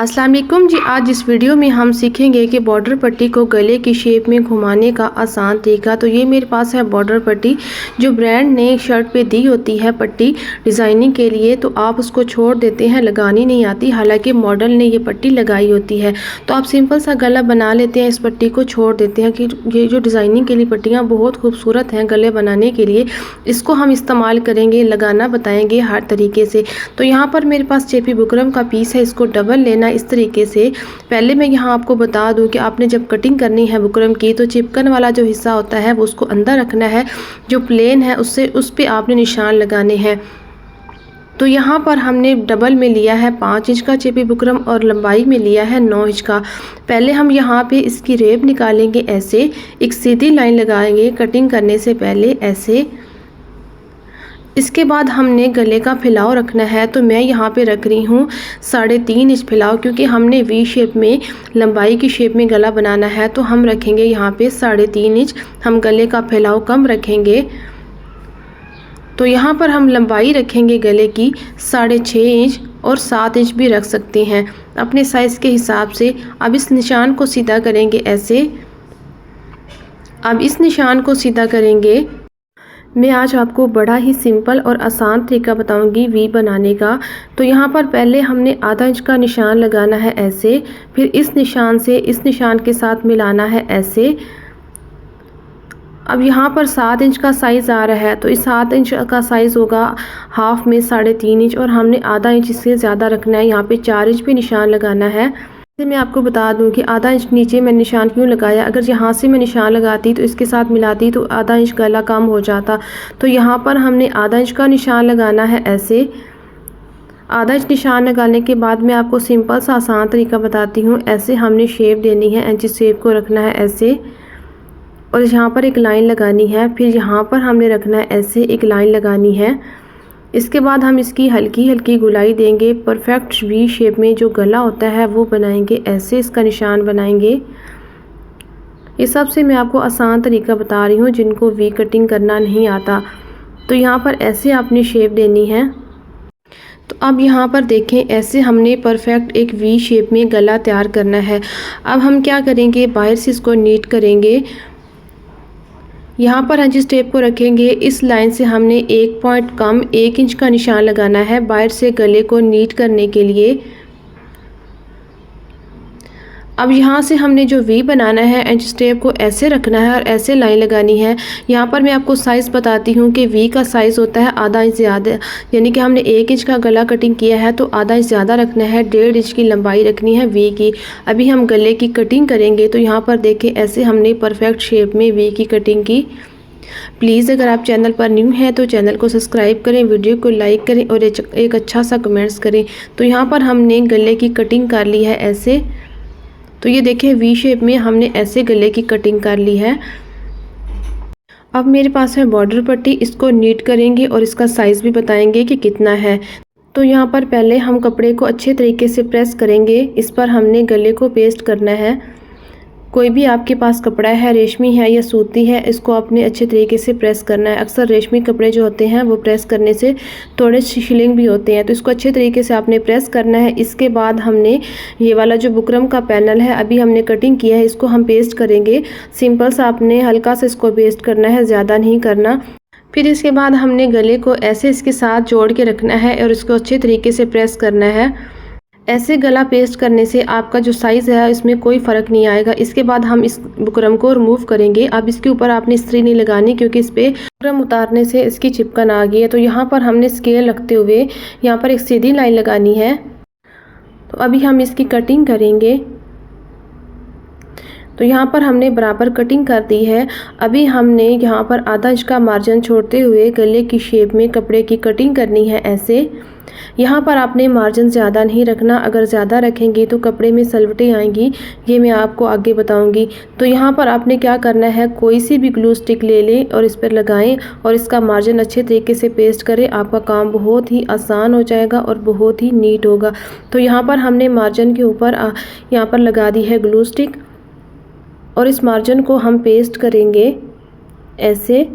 अस्सलाम वालेकुम जी। आज इस वीडियो में हम सीखेंगे कि बॉर्डर पट्टी को गले की शेप में घुमाने का आसान तरीका। तो ये मेरे पास है बॉर्डर पट्टी, जो ब्रांड ने शर्ट पे दी होती है पट्टी डिज़ाइनिंग के लिए, तो आप उसको छोड़ देते हैं, लगानी नहीं आती। हालांकि मॉडल ने ये पट्टी लगाई होती है, तो आप सिंपल सा गला बना लेते हैं, इस पट्टी को छोड़ देते हैं। कि ये जो डिज़ाइनिंग के लिए पट्टियाँ बहुत खूबसूरत हैं गले बनाने के लिए, इसको हम इस्तेमाल करेंगे, लगाना बताएँगे हर तरीके से। तो यहाँ पर मेरे पास चेपी बुकरम का पीस है, इसको डबल लेना इस तरीके से। पहले मैं यहाँ आपको बता दूं कि आपने जब कटिंग करनी है बुकरम की, तो चिपकन वाला जो हिस्सा होता है वो उसको अंदर रखना है, जो प्लेन है उससे उस पे आपने निशान लगाने हैं। तो यहाँ पर हमने डबल में लिया है 5 इंच का चेपी बुकरम और लंबाई में लिया है 9 इंच का। पहले हम यहाँ पे इसकी रेब निकालेंगे, ऐसे एक सीधी लाइन लगाएंगे कटिंग करने से पहले, ऐसे। इसके बाद हमने गले का फैलाव रखना है, तो मैं यहाँ पे रख रही हूँ 3.5 इंच फैलाव, क्योंकि हमने वी शेप में लंबाई की शेप में गला बनाना है, तो हम रखेंगे यहाँ पे 3.5 इंच। हम गले का फैलाव कम रखेंगे, तो यहाँ पर हम लंबाई रखेंगे गले की 6.5 इंच, और 7 इंच भी रख सकते हैं अपने साइज़ के हिसाब से। अब इस निशान को सीधा करेंगे ऐसे। अब इस निशान को सीधा करेंगे। मैं आज आपको बड़ा ही सिंपल और आसान तरीका बताऊंगी वी बनाने का। तो यहाँ पर पहले हमने आधा इंच का निशान लगाना है ऐसे, फिर इस निशान से इस निशान के साथ मिलाना है ऐसे। अब यहाँ पर 7 इंच का साइज़ आ रहा है, तो इस 7 इंच का साइज़ होगा हाफ में 3.5 इंच, और हमने आधा इंच इससे ज़्यादा रखना है। यहाँ पे 4 इंच पे निशान लगाना है। मैं आपको बता दूं कि आधा इंच नीचे मैं निशान क्यों लगाया। अगर यहाँ से मैं निशान लगाती तो इसके साथ मिलाती तो आधा इंच गला कम हो जाता। तो यहाँ पर हमने आधा इंच का निशान लगाना है ऐसे। आधा इंच निशान लगाने के बाद मैं आपको सिंपल सा आसान तरीका बताती हूँ। ऐसे हमने शेप देनी है, इंची शेप को रखना है ऐसे, और यहाँ पर एक लाइन लगानी है। फिर यहाँ पर हमने रखना है ऐसे, एक लाइन लगानी है। इसके बाद हम इसकी हल्की हल्की गुलाई देंगे, परफेक्ट वी शेप में जो गला होता है वो बनाएंगे, ऐसे इसका निशान बनाएंगे। ये सबसे मैं आपको आसान तरीका बता रही हूँ जिनको वी कटिंग करना नहीं आता। तो यहाँ पर ऐसे आपने शेप देनी है। तो अब यहाँ पर देखें, ऐसे हमने परफेक्ट एक वी शेप में गला तैयार करना है। अब हम क्या करेंगे, बाहर से इसको नीट करेंगे। यहाँ पर हम जिस टेप को रखेंगे, इस लाइन से हमने 1 पॉइंट कम 1 इंच का निशान लगाना है बाहर से गले को नीट करने के लिए। अब यहाँ से हमने जो वी बनाना है, इंच टेप को ऐसे रखना है और ऐसे लाइन लगानी है। यहाँ पर मैं आपको साइज़ बताती हूँ कि वी का साइज़ होता है आधा इंच ज़्यादा, यानी कि हमने 1 इंच का गला कटिंग किया है तो आधा इंच ज़्यादा रखना है, 1.5 इंच की लंबाई रखनी है वी की। अभी हम गले की कटिंग करेंगे, तो यहाँ पर देखें ऐसे हमने परफेक्ट शेप में वी की कटिंग की। प्लीज़ अगर आप चैनल पर न्यू हैं तो चैनल को सब्सक्राइब करें, वीडियो को लाइक करें और एक अच्छा सा कमेंट्स करें। तो यहाँ पर हमने गले की कटिंग कर ली है ऐसे। तो ये देखें वी शेप में हमने ऐसे गले की कटिंग कर ली है। अब मेरे पास है बॉर्डर पट्टी, इसको नीट करेंगे और इसका साइज़ भी बताएंगे कि कितना है। तो यहाँ पर पहले हम कपड़े को अच्छे तरीके से प्रेस करेंगे। इस पर हमने गले को पेस्ट करना है। कोई भी आपके पास कपड़ा है, रेशमी है या सूती है, इसको आपने अच्छे तरीके से प्रेस करना है। अक्सर रेशमी कपड़े जो होते हैं वो प्रेस करने से थोड़े शिलिंग भी होते हैं, तो इसको अच्छे तरीके से आपने प्रेस करना है। इसके बाद हमने ये वाला जो बुकरम का पैनल है अभी हमने कटिंग किया है, इसको हम पेस्ट करेंगे। सिंपल सा आपने हल्का सा इसको पेस्ट करना है, ज़्यादा नहीं करना। फिर इसके बाद हमने गले को ऐसे इसके साथ जोड़ के रखना है और इसको अच्छे तरीके से प्रेस करना है। ऐसे गला पेस्ट करने से आपका जो साइज़ है इसमें कोई फ़र्क नहीं आएगा। इसके बाद हम इस बुकरम को रिमूव करेंगे। अब इसके ऊपर आपने इस्त्री नहीं लगानी, क्योंकि इस पर बुकरम उतारने से इसकी चिपकन आ गई है। तो यहाँ पर हमने स्केल रखते हुए यहाँ पर एक सीधी लाइन लगानी है। तो अभी हम इसकी कटिंग करेंगे। तो यहाँ पर हमने बराबर कटिंग कर दी है। अभी हमने यहाँ पर आधा इंच का मार्जिन छोड़ते हुए गले की शेप में कपड़े की कटिंग करनी है ऐसे। यहाँ पर आपने मार्जिन ज़्यादा नहीं रखना, अगर ज़्यादा रखेंगे तो कपड़े में सलवटें आएंगी, ये मैं आपको आगे बताऊंगी। तो यहाँ पर आपने क्या करना है, कोई सी भी ग्लू स्टिक ले लें और इस पर लगाएं और इसका मार्जिन अच्छे तरीके से पेस्ट करें। आपका काम बहुत ही आसान हो जाएगा और बहुत ही नीट होगा। तो यहाँ पर हमने मार्जिन के ऊपर यहाँ पर लगा दी है ग्लू स्टिक, और इस मार्जिन को हम पेस्ट करेंगे ऐसे।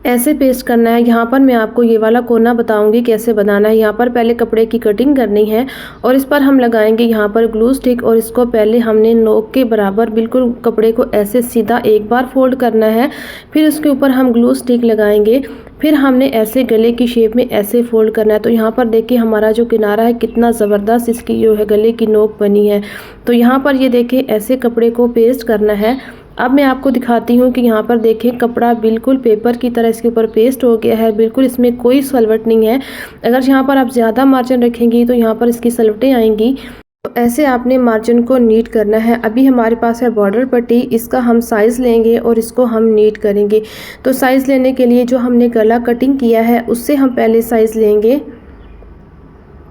ऐसे पेस्ट करना है। यहाँ पर मैं आपको ये वाला कोना बताऊंगी कैसे बनाना है। यहाँ पर पहले कपड़े की कटिंग करनी है और इस पर हम लगाएंगे यहाँ पर ग्लू स्टिक और इसको पहले हमने नोक के बराबर बिल्कुल कपड़े को ऐसे सीधा एक बार फोल्ड करना है। फिर उसके ऊपर हम ग्लू स्टिक लगाएंगे। फिर हमने ऐसे गले की शेप में ऐसे फोल्ड करना है। तो यहाँ पर देखिए हमारा जो किनारा है कितना ज़बरदस्त इसकी जो है गले की नोक बनी है। तो यहाँ पर ये देखिए ऐसे कपड़े को पेस्ट करना है। अब मैं आपको दिखाती हूँ कि यहाँ पर देखें कपड़ा बिल्कुल पेपर की तरह इसके ऊपर पेस्ट हो गया है, बिल्कुल इसमें कोई सलवट नहीं है। अगर यहाँ पर आप ज़्यादा मार्जिन रखेंगी तो यहाँ पर इसकी सलवटें आएंगी। तो ऐसे आपने मार्जिन को नीट करना है। अभी हमारे पास है बॉर्डर पट्टी, इसका हम साइज़ लेंगे और इसको हम नीट करेंगे। तो साइज़ लेने के लिए जो हमने गला कटिंग किया है उससे हम पहले साइज़ लेंगे।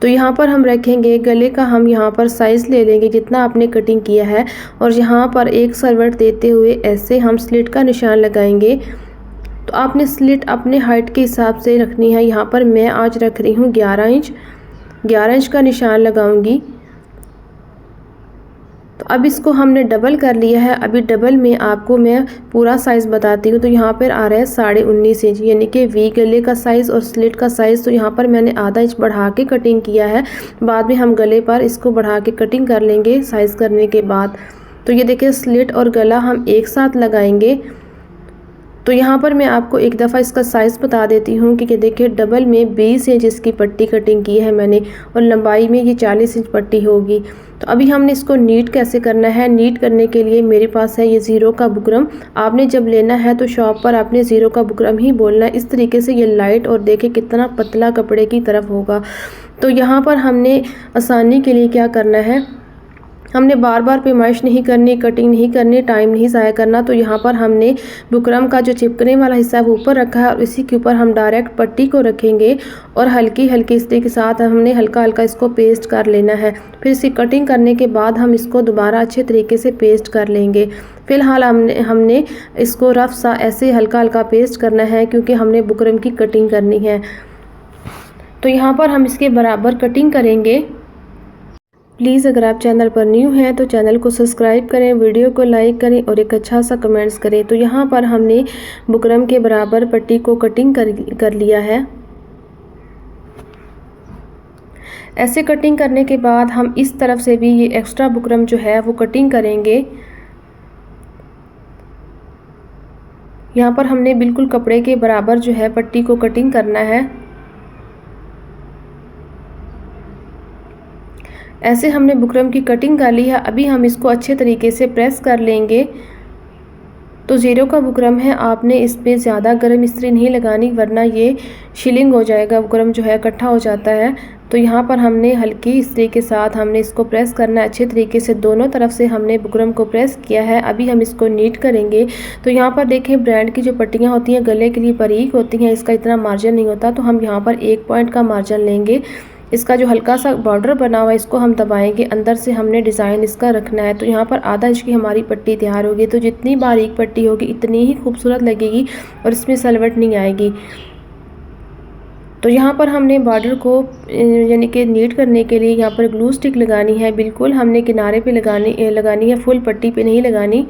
तो यहाँ पर हम रखेंगे गले का, हम यहाँ पर साइज़ ले लेंगे जितना आपने कटिंग किया है और यहाँ पर एक सलवट देते हुए ऐसे हम स्लिट का निशान लगाएंगे। तो आपने स्लिट अपने हाइट के हिसाब से रखनी है। यहाँ पर मैं आज रख रही हूँ 11 इंच का निशान लगाऊंगी। तो अब इसको हमने डबल कर लिया है। अभी डबल में आपको मैं पूरा साइज़ बताती हूँ। तो यहाँ पर आ रहा है 19.5 इंच, यानी कि वी गले का साइज़ और स्लिट का साइज़। तो यहाँ पर मैंने आधा इंच बढ़ा के कटिंग किया है। बाद में हम गले पर इसको बढ़ा के कटिंग कर लेंगे साइज़ करने के बाद। तो ये देखिए स्लिट और गला हम एक साथ लगाएंगे। तो यहाँ पर मैं आपको एक दफ़ा इसका साइज़ बता देती हूँ कि देखिए डबल में 20 इंच इसकी पट्टी कटिंग की है मैंने और लंबाई में ये 40 इंच पट्टी होगी। तो अभी हमने इसको नीट कैसे करना है। नीट करने के लिए मेरे पास है ये ज़ीरो का बुकरम। आपने जब लेना है तो शॉप पर आपने ज़ीरो का बुकरम ही बोलना है। इस तरीके से ये लाइट और देखे कितना पतला कपड़े की तरफ होगा। तो यहाँ पर हमने आसानी के लिए क्या करना है, हमने बार बार पैमाइश नहीं करनी, कटिंग नहीं करनी, टाइम नहीं ज़ाया करना। तो यहाँ पर हमने बुकरम का जो चिपकने वाला हिस्सा है वो ऊपर रखा है और इसी के ऊपर हम डायरेक्ट पट्टी को रखेंगे और हल्की हल्की इस्त्री के साथ हमने हल्का हल्का इसको पेस्ट कर लेना है। फिर इसकी कटिंग करने के बाद हम इसको दोबारा अच्छे तरीके से पेस्ट कर लेंगे। फ़िलहाल हमने इसको रफ सा ऐसे हल्का हल्का पेस्ट करना है क्योंकि हमने बुकरम की कटिंग करनी है। तो यहाँ पर हम इसके बराबर कटिंग करेंगे। प्लीज़ अगर आप चैनल पर न्यू हैं तो चैनल को सब्सक्राइब करें, वीडियो को लाइक करें और एक अच्छा सा कमेंट्स करें। तो यहाँ पर हमने बुकरम के बराबर पट्टी को कटिंग कर लिया है। ऐसे कटिंग करने के बाद हम इस तरफ से भी ये एक्स्ट्रा बुकरम जो है वो कटिंग करेंगे। यहाँ पर हमने बिल्कुल कपड़े के बराबर जो है पट्टी को कटिंग करना है। ऐसे हमने बुकरम की कटिंग कर ली है। अभी हम इसको अच्छे तरीके से प्रेस कर लेंगे। तो ज़ीरो का बुकरम है, आपने इस पर ज़्यादा गर्म इस्त्री नहीं लगानी वरना ये शिलिंग हो जाएगा, बुकरम जो है इकट्ठा हो जाता है। तो यहाँ पर हमने हल्की इस्त्री के साथ हमने इसको प्रेस करना है अच्छे तरीके से। दोनों तरफ से हमने बुकरम को प्रेस किया है। अभी हम इसको नीट करेंगे। तो यहाँ पर देखें ब्रांड की जो पट्टियाँ होती हैं गले के लिए बारीक होती हैं, इसका इतना मार्जिन नहीं होता। तो हम यहाँ पर 1 पॉइंट का मार्जिन लेंगे। इसका जो हल्का सा बॉर्डर बना हुआ है इसको हम दबाएंगे, अंदर से हमने डिज़ाइन इसका रखना है। तो यहाँ पर आधा इंच की हमारी पट्टी तैयार होगी। तो जितनी बारीक पट्टी होगी इतनी ही खूबसूरत लगेगी और इसमें सलवट नहीं आएगी। तो यहाँ पर हमने बॉर्डर को यानी कि नीट करने के लिए यहाँ पर ग्लू स्टिक लगानी है। बिल्कुल हमने किनारे पे लगानी है, फुल पट्टी पे नहीं लगानी।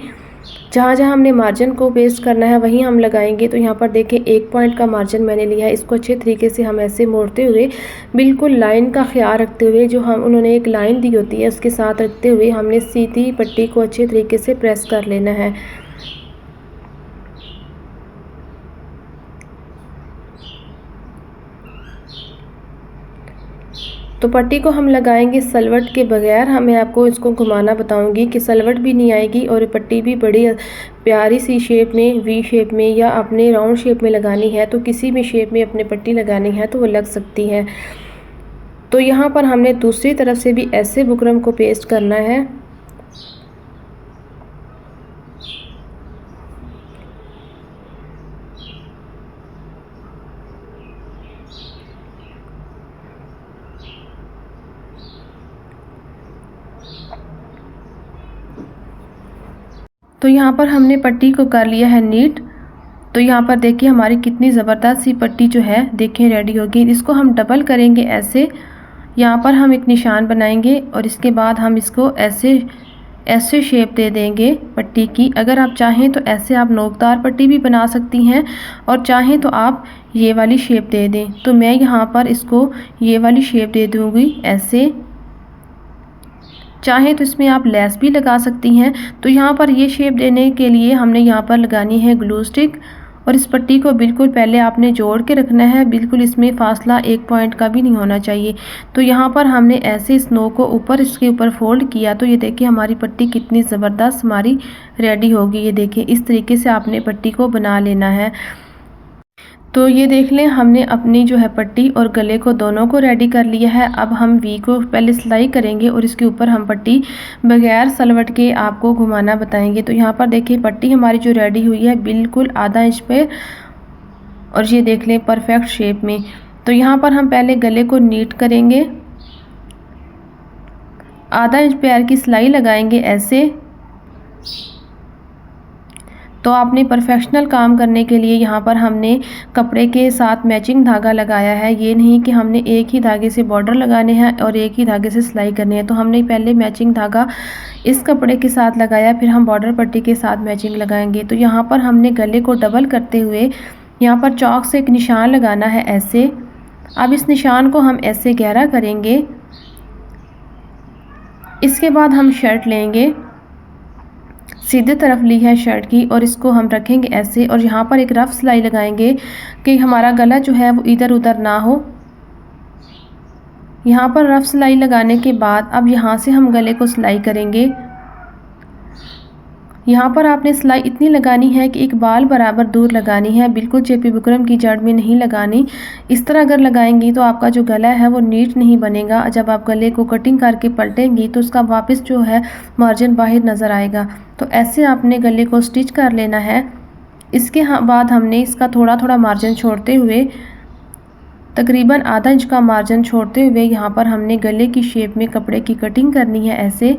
जहाँ जहाँ हमने मार्जिन को पेस्ट करना है वहीं हम लगाएंगे। तो यहाँ पर देखें 1 पॉइंट का मार्जिन मैंने लिया है। इसको अच्छे तरीके से हम ऐसे मोड़ते हुए बिल्कुल लाइन का ख्याल रखते हुए, जो हम उन्होंने एक लाइन दी होती है उसके साथ रखते हुए हमने सीधी पट्टी को अच्छे तरीके से प्रेस कर लेना है। तो पट्टी को हम लगाएंगे सलवट के बगैर। मैं आपको इसको घुमाना बताऊंगी कि सलवट भी नहीं आएगी और पट्टी भी बड़ी प्यारी सी शेप में, वी शेप में या अपने राउंड शेप में लगानी है तो किसी भी शेप में अपने पट्टी लगानी है तो वो लग सकती है। तो यहाँ पर हमने दूसरी तरफ से भी ऐसे बुकरम को पेस्ट करना है। तो यहाँ पर हमने पट्टी को कर लिया है नीट। तो यहाँ पर देखिए हमारी कितनी ज़बरदस्त सी पट्टी जो है देखिए रेडी होगी। इसको हम डबल करेंगे ऐसे। यहाँ पर हम एक निशान बनाएंगे और इसके बाद हम इसको ऐसे ऐसे शेप दे देंगे पट्टी की। अगर आप चाहें तो ऐसे आप नोकदार पट्टी भी बना सकती हैं और चाहें तो आप ये वाली शेप दे दें। तो मैं यहाँ पर इसको ये वाली शेप दे दूँगी ऐसे। चाहें तो इसमें आप लेस भी लगा सकती हैं। तो यहाँ पर ये शेप देने के लिए हमने यहाँ पर लगानी है ग्लू स्टिक और इस पट्टी को बिल्कुल पहले आपने जोड़ के रखना है, बिल्कुल इसमें फासला 1 पॉइंट का भी नहीं होना चाहिए। तो यहाँ पर हमने ऐसे इस नो को ऊपर इसके ऊपर फोल्ड किया तो ये देखिए हमारी पट्टी कितनी ज़बरदस्त हमारी रेडी होगी। ये देखिए इस तरीके से आपने पट्टी को बना लेना है। तो ये देख लें हमने अपनी जो है पट्टी और गले को दोनों को रेडी कर लिया है। अब हम वी को पहले सिलाई करेंगे और इसके ऊपर हम पट्टी बगैर सलवट के आपको घुमाना बताएंगे। तो यहाँ पर देखिए पट्टी हमारी जो रेडी हुई है बिल्कुल आधा इंच पे और ये देख लें परफेक्ट शेप में। तो यहाँ पर हम पहले गले को नीट करेंगे, आधा इंच पैर की सिलाई लगाएंगे ऐसे। तो आपने प्रोफेशनल काम करने के लिए यहाँ पर हमने कपड़े के साथ मैचिंग धागा लगाया है। ये नहीं कि हमने एक ही धागे से बॉर्डर लगाने हैं और एक ही धागे से सिलाई करनी है। तो हमने पहले मैचिंग धागा इस कपड़े के साथ लगाया, फिर हम बॉर्डर पट्टी के साथ मैचिंग लगाएंगे। तो यहाँ पर हमने गले को डबल करते हुए यहाँ पर चौक से एक निशान लगाना है ऐसे। अब इस निशान को हम ऐसे गहरा करेंगे। इसके बाद हम शर्ट लेंगे, सीधे तरफ ली है शर्ट की और इसको हम रखेंगे ऐसे और यहाँ पर एक रफ सिलाई लगाएंगे कि हमारा गला जो है वो इधर उधर ना हो। यहाँ पर रफ सिलाई लगाने के बाद अब यहाँ से हम गले को सिलाई करेंगे। यहाँ पर आपने सिलाई इतनी लगानी है कि एक बाल बराबर दूर लगानी है, बिल्कुल चेपी बुकरम की जड़ में नहीं लगानी। इस तरह अगर लगाएंगी तो आपका जो गला है वो नीट नहीं बनेगा। जब आप गले को कटिंग करके पलटेंगी तो उसका वापस जो है मार्जिन बाहर नज़र आएगा। तो ऐसे आपने गले को स्टिच कर लेना है। इसके बाद हमने इसका थोड़ा थोड़ा मार्जिन छोड़ते हुए तकरीबन आधा इंच का मार्जिन छोड़ते हुए यहाँ पर हमने गले की शेप में कपड़े की कटिंग करनी है ऐसे।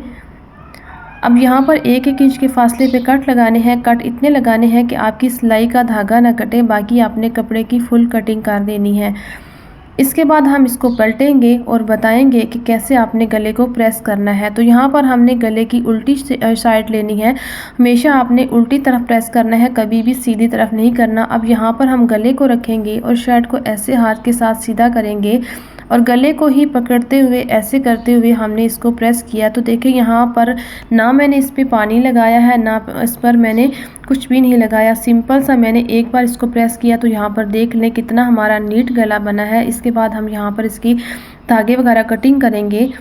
अब यहाँ पर 1-1 इंच के फासले पे कट लगाने हैं। कट इतने लगाने हैं कि आपकी सिलाई का धागा ना कटे, बाकी आपने कपड़े की फुल कटिंग कर देनी है। इसके बाद हम इसको पलटेंगे और बताएंगे कि कैसे आपने गले को प्रेस करना है। तो यहाँ पर हमने गले की उल्टी साइड लेनी है। हमेशा आपने उल्टी तरफ प्रेस करना है, कभी भी सीधी तरफ नहीं करना। अब यहाँ पर हम गले को रखेंगे और शर्ट को ऐसे हाथ के साथ सीधा करेंगे और गले को ही पकड़ते हुए ऐसे करते हुए हमने इसको प्रेस किया। तो देखिए यहाँ पर ना मैंने इस पर पानी लगाया है, ना इस पर मैंने कुछ भी नहीं लगाया, सिंपल सा मैंने एक बार इसको प्रेस किया। तो यहाँ पर देख लें कितना हमारा नीट गला बना है। इसके बाद हम यहाँ पर इसकी धागे वगैरह कटिंग करेंगे।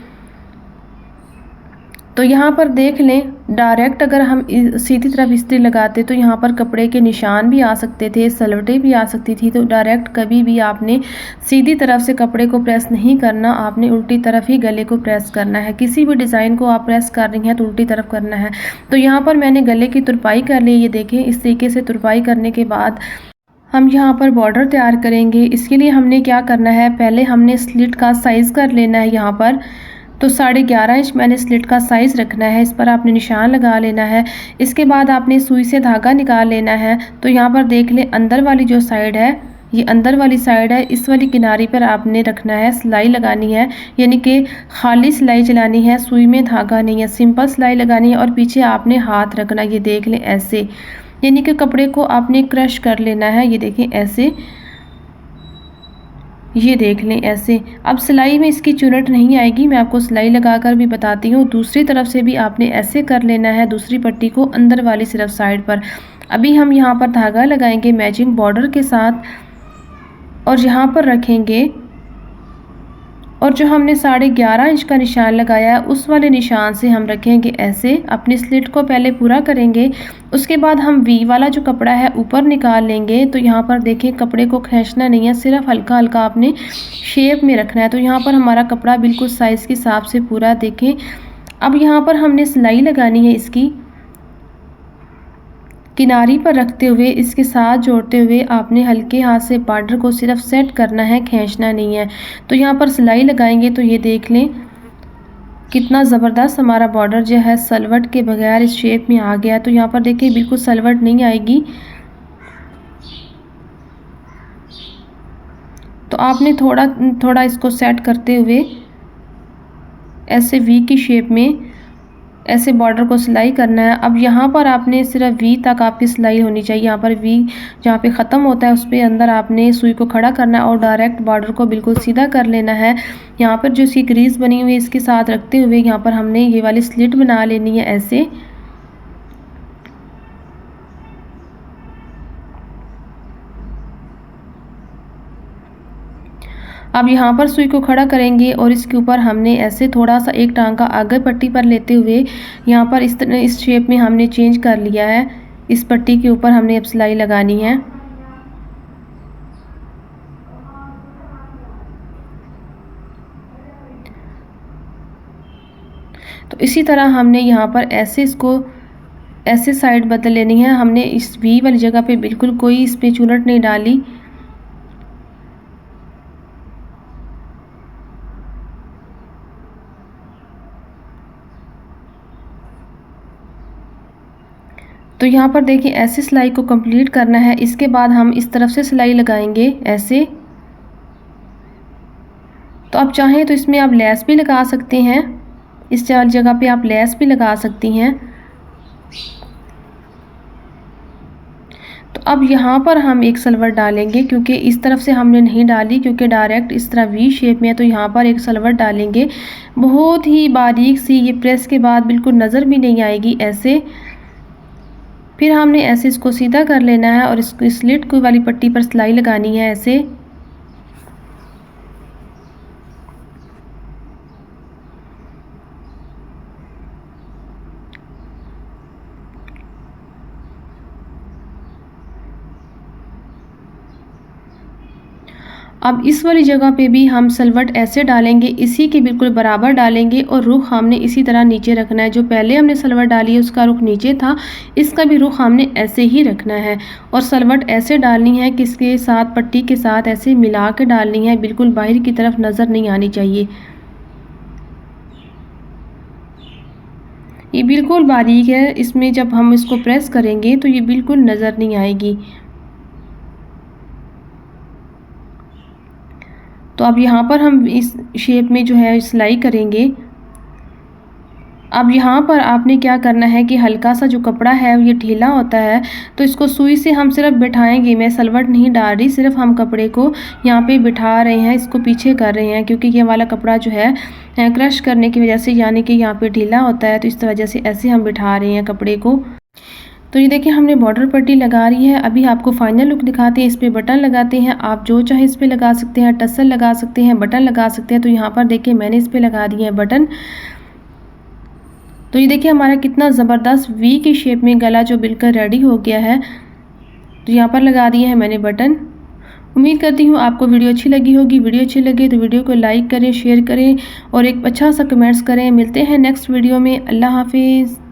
तो यहाँ पर देख लें डायरेक्ट अगर हम सीधी तरफ इस्त्री लगाते तो यहाँ पर कपड़े के निशान भी आ सकते थे, सलवटें भी आ सकती थी। तो डायरेक्ट कभी भी आपने सीधी तरफ से कपड़े को प्रेस नहीं करना, आपने उल्टी तरफ ही गले को प्रेस करना है। किसी भी डिज़ाइन को आप प्रेस कर रही हैं तो उल्टी तरफ करना है। तो यहाँ पर मैंने गले की तुरपाई कर ली। ये देखें इस तरीके से तुरपाई करने के बाद हम यहाँ पर बॉर्डर तैयार करेंगे। इसके लिए हमने क्या करना है, पहले हमने स्लिट का साइज़ कर लेना है। यहाँ पर तो 11.5 इंच मैंने स्लिट का साइज़ रखना है। इस पर आपने निशान लगा लेना है। इसके बाद आपने सुई से धागा निकाल लेना है। तो यहाँ पर देख लें अंदर वाली जो साइड है, ये अंदर वाली साइड है, इस वाली किनारी पर आपने रखना है, सिलाई लगानी है, यानी कि खाली सिलाई चलानी है, सुई में धागा नहीं है, सिंपल सिलाई लगानी है और पीछे आपने हाथ रखना। ये देख लें ऐसे, यानी कि कपड़े को आपने क्रश कर लेना है। ये देखें ऐसे, ये देख लें ऐसे। अब सिलाई में इसकी चुनट नहीं आएगी, मैं आपको सिलाई लगाकर भी बताती हूँ। दूसरी तरफ से भी आपने ऐसे कर लेना है, दूसरी पट्टी को अंदर वाली सिर्फ साइड पर। अभी हम यहाँ पर धागा लगाएंगे मैचिंग बॉर्डर के साथ और यहाँ पर रखेंगे और जो हमने 11.5 इंच का निशान लगाया है उस वाले निशान से हम रखेंगे ऐसे। अपनी स्लिट को पहले पूरा करेंगे, उसके बाद हम वी वाला जो कपड़ा है ऊपर निकाल लेंगे। तो यहाँ पर देखें कपड़े को खींचना नहीं है, सिर्फ हल्का हल्का आपने शेप में रखना है। तो यहाँ पर हमारा कपड़ा बिल्कुल साइज़ के हिसाब से पूरा देखें। अब यहाँ पर हमने सिलाई लगानी है, इसकी किनारी पर रखते हुए इसके साथ जोड़ते हुए आपने हल्के हाथ से बॉर्डर को सिर्फ सेट करना है, खींचना नहीं है। तो यहाँ पर सिलाई लगाएंगे तो ये देख लें कितना ज़बरदस्त हमारा बॉर्डर जो है सलवट के बगैर इस शेप में आ गया। तो यहाँ पर देखिए बिल्कुल सलवट नहीं आएगी। तो आपने थोड़ा थोड़ा इसको सेट करते हुए ऐसे वी की शेप में ऐसे बॉर्डर को सिलाई करना है। अब यहाँ पर आपने सिर्फ वी तक आपकी सिलाई होनी चाहिए। यहाँ पर वी जहाँ पे ख़त्म होता है उस पे अंदर आपने सुई को खड़ा करना है और डायरेक्ट बॉर्डर को बिल्कुल सीधा कर लेना है। यहाँ पर जो इसकी क्रीज बनी हुई है इसके साथ रखते हुए यहाँ पर हमने ये वाली स्लिट बना लेनी है ऐसे। अब यहाँ पर सुई को खड़ा करेंगे और इसके ऊपर हमने ऐसे थोड़ा सा एक टांका आगे पट्टी पर लेते हुए यहाँ पर इस शेप में हमने चेंज कर लिया है। इस पट्टी के ऊपर हमने अब सिलाई लगानी है। तो इसी तरह हमने यहाँ पर ऐसे इसको ऐसे साइड बदल लेनी है। हमने इस वी वाली जगह पे बिल्कुल कोई इस पे चुनट नहीं डाली। तो यहाँ पर देखिए ऐसे सिलाई को कंप्लीट करना है। इसके बाद हम इस तरफ से सिलाई लगाएंगे ऐसे। तो आप चाहें तो इसमें आप लेस भी लगा सकते हैं। इस जगह पे आप लेस भी लगा सकती हैं। तो अब यहाँ पर हम एक सलवट डालेंगे क्योंकि इस तरफ से हमने नहीं डाली क्योंकि डायरेक्ट इस तरह वी शेप में है। तो यहाँ पर एक सलवट डालेंगे बहुत ही बारीक सी, ये प्रेस के बाद बिल्कुल नज़र भी नहीं आएगी ऐसे। फिर हमने ऐसे इसको सीधा कर लेना है और इसको स्लिट को वाली पट्टी पर सिलाई लगानी है ऐसे। अब इस वाली जगह पे भी हम सलवट ऐसे डालेंगे, इसी के बिल्कुल बराबर डालेंगे और रुख हमने इसी तरह नीचे रखना है। जो पहले हमने सलवट डाली है उसका रुख नीचे था, इसका भी रुख हमने ऐसे ही रखना है। और सलवट ऐसे डालनी है कि इसके साथ पट्टी के साथ ऐसे मिला के डालनी है, बिल्कुल बाहर की तरफ नज़र नहीं आनी चाहिए। ये बिल्कुल बारीक है, इसमें जब हम इसको प्रेस करेंगे तो ये बिल्कुल नज़र नहीं आएगी। तो अब यहाँ पर हम इस शेप में जो है सिलाई करेंगे। अब यहाँ पर आपने क्या करना है कि हल्का सा जो कपड़ा है ये ढीला होता है तो इसको सुई से हम सिर्फ बिठाएंगे। मैं सलवट नहीं डाल रही, सिर्फ हम कपड़े को यहाँ पे बिठा रहे हैं, इसको पीछे कर रहे हैं क्योंकि ये वाला कपड़ा जो है क्रश करने की वजह से यानी कि यहाँ पे ढीला होता है, तो इस वजह से ऐसे हम बिठा रहे हैं कपड़े को। तो ये देखिए हमने बॉर्डर पट्टी लगा रही है। अभी आपको फाइनल लुक दिखाते हैं। इस पे बटन लगाते हैं, आप जो चाहे इस पे लगा सकते हैं, टसल लगा सकते हैं, बटन लगा सकते हैं। तो यहाँ पर देखिए मैंने इस पे लगा दिए हैं बटन। तो ये देखिए हमारा कितना ज़बरदस्त वी की शेप में गला जो बिल्कुल रेडी हो गया है। तो यहाँ पर लगा दिए हैं मैंने बटन। उम्मीद करती हूँ आपको वीडियो अच्छी लगी होगी। वीडियो अच्छी लगे तो वीडियो को लाइक करें, शेयर करें और एक अच्छा सा कमेंट्स करें। मिलते हैं नेक्स्ट वीडियो में। अल्लाह हाफिज़।